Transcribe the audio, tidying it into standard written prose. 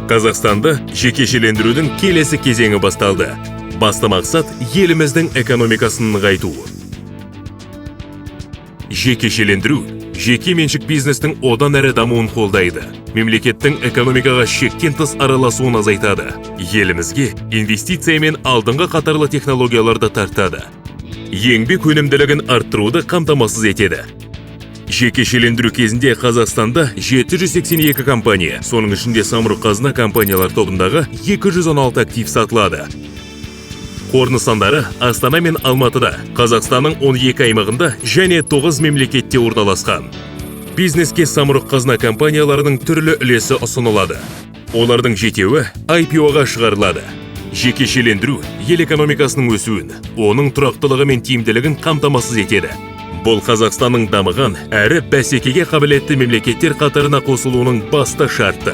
Қазақстанда жекешелендірудің келесі кезеңі басталды. Басты мақсат еліміздің экономикасын нығайту. Жекешелендіру жеке меншік бизнестің одан әрі дамуын қолдайды. Мемлекеттің экономикаға шектен тыс араласуын азайтады. Елімізге инвестиция мен алдыңғы қатарлы технологияларды тартады. Еңбек өнімділігін арттыруды қамтамасыз етеді. Жекешелендіру кезінде Қазақстанда 782 компания, соның ішінде Самұрық-Қазына компаниялар тобындағы 216 актив сатылады. Қор нысандары Астана мен Алматыда, Қазақстанның 12 аймағында және 9 мемлекетте орналасқан. Бизнеске Самұрық-Қазына компанияларының түрлі үлесі ұсынылады. Олардың жетеуі IPO-ға шығарылады. Жекешелендіру ел экономикасының өсуін, оның тұрақтылығы мен тиімділігін қамтамасыз етеді. Бұл Қазақстанның дамыған әрі бәсекеге қабілетті мемлекеттер қатарына қосылуының басты шарты.